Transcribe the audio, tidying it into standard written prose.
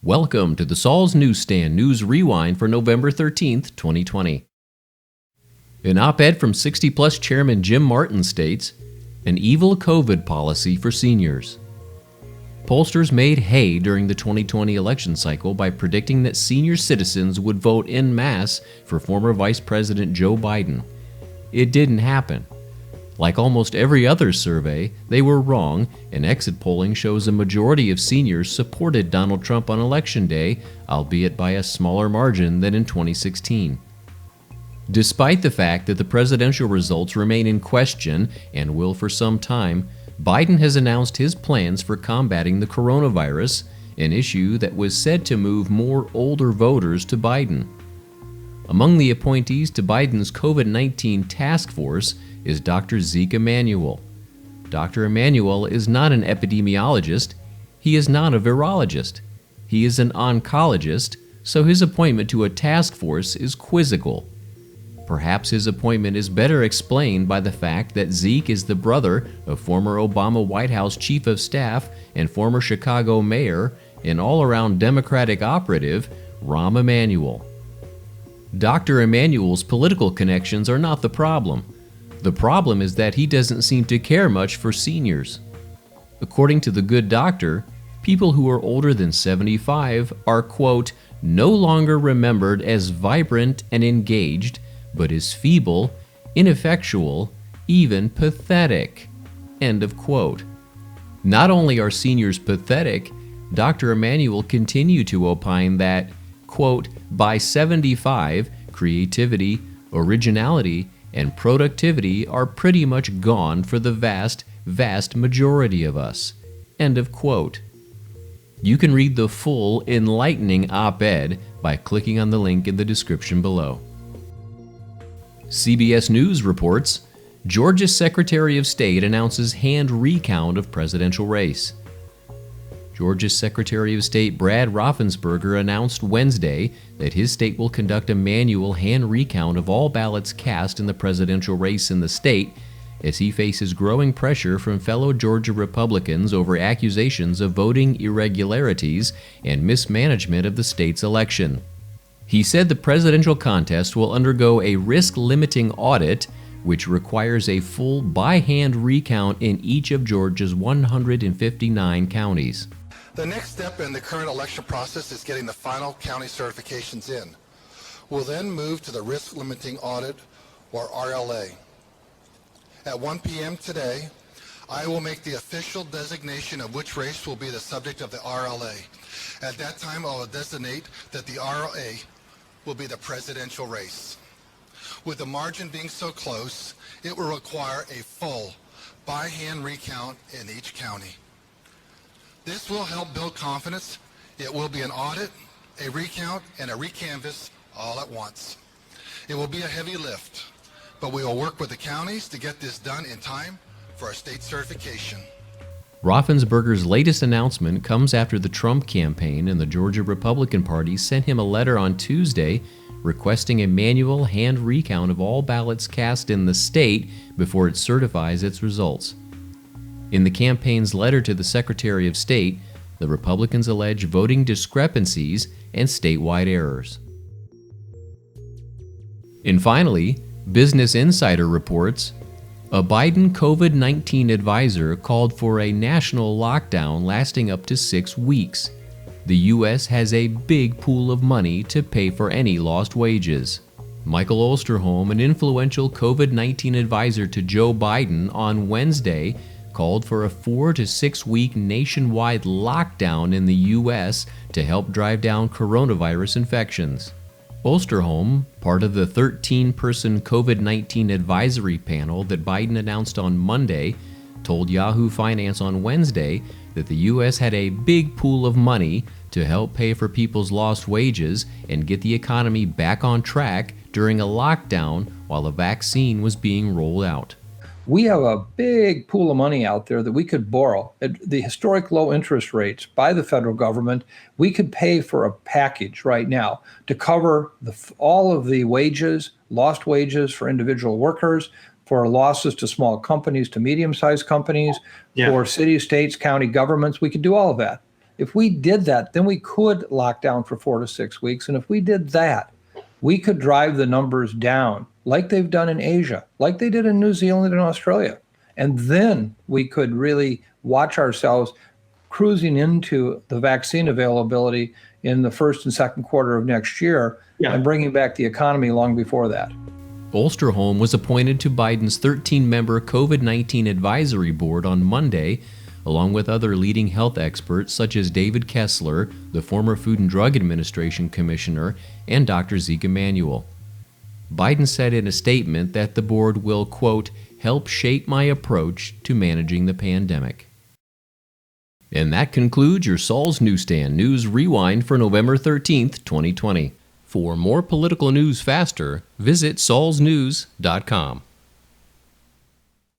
Welcome to the Saul's Newsstand News Rewind for November 13th, 2020. An op-ed from 60 Plus Chairman Jim Martin states, an evil COVID policy for seniors. Pollsters made hay during the 2020 election cycle by predicting that senior citizens would vote en masse for former Vice President Joe Biden. It didn't happen. Like almost every other survey, they were wrong, and exit polling shows a majority of seniors supported Donald Trump on Election Day, albeit by a smaller margin than in 2016. Despite the fact that the presidential results remain in question and will for some time, Biden has announced his plans for combating the coronavirus, an issue that was said to move more older voters to Biden. Among the appointees to Biden's COVID-19 task force is Dr. Zeke Emanuel. Dr. Emanuel is not an epidemiologist. He is not a virologist. He is an oncologist, so his appointment to a task force is quizzical. Perhaps his appointment is better explained by the fact that Zeke is the brother of former Obama White House Chief of Staff and former Chicago Mayor and all-around Democratic operative, Rahm Emanuel. Dr. Emanuel's political connections are not the problem. The problem is that he doesn't seem to care much for seniors. According to the good doctor, people who are older than 75 are, quote, no longer remembered as vibrant and engaged, but as feeble, ineffectual, even pathetic, end of quote. Not only are seniors pathetic, Dr. Emanuel continued to opine that, quote, by 75, creativity, originality, and productivity are pretty much gone for the vast majority of us. End of quote. You can read the full, enlightening op-ed by clicking on the link in the description below. CBS News reports, Georgia's Secretary of State announces hand recount of presidential race. Georgia's Secretary of State Brad Raffensperger announced Wednesday that his state will conduct a manual hand recount of all ballots cast in the presidential race in the state as he faces growing pressure from fellow Georgia Republicans over accusations of voting irregularities and mismanagement of the state's election. He said the presidential contest will undergo a risk-limiting audit, which requires a full by-hand recount in each of Georgia's 159 counties. The next step in the current election process is getting the final county certifications in. We'll then move to the risk limiting audit, or RLA. At 1 p.m. today, I will make the official designation of which race will be the subject of the RLA. At that time, I will designate that the RLA will be the presidential race. With the margin being so close, it will require a full by-hand recount in each county. This will help build confidence. It will be an audit, a recount, and a recanvass all at once. It will be a heavy lift, but we will work with the counties to get this done in time for our state certification. Raffensperger's latest announcement comes after the Trump campaign and the Georgia Republican Party sent him a letter on Tuesday requesting a manual hand recount of all ballots cast in the state before it certifies its results. In the campaign's letter to the Secretary of State, the Republicans allege voting discrepancies and statewide errors. And finally, Business Insider reports, a Biden COVID-19 advisor called for a national lockdown lasting up to 6 weeks. The U.S. has a big pool of money to pay for any lost wages. Michael Osterholm, an influential COVID-19 advisor to Joe Biden, on Wednesday called for a 4 to 6 week nationwide lockdown in the U.S. to help drive down coronavirus infections. Osterholm, part of the 13-person COVID-19 advisory panel that Biden announced on Monday, told Yahoo Finance on Wednesday that the U.S. had a big pool of money to help pay for people's lost wages and get the economy back on track during a lockdown while a vaccine was being rolled out. We have a big pool of money out there that we could borrow at the historic low interest rates by the federal government. We could pay for a package right now to cover all of the wages, lost wages for individual workers, for losses to small companies, to medium-sized companies, for cities, states, county governments. We could do all of that. If we did that, then we could lock down for 4 to 6 weeks. And if we did that, we could drive the numbers down like they've done in Asia, like they did in New Zealand and Australia. And then we could really watch ourselves cruising into the vaccine availability in the first and second quarter of next year and bringing back the economy long before that. Osterholm was appointed to Biden's 13-member COVID-19 advisory board on Monday, along with other leading health experts such as David Kessler, the former Food and Drug Administration commissioner, and Dr. Zeke Emanuel. Biden said in a statement that the board will, quote, help shape my approach to managing the pandemic. And that concludes your Saul's Newsstand News Rewind for November 13th, 2020. For more political news faster, visit saulsnews.com.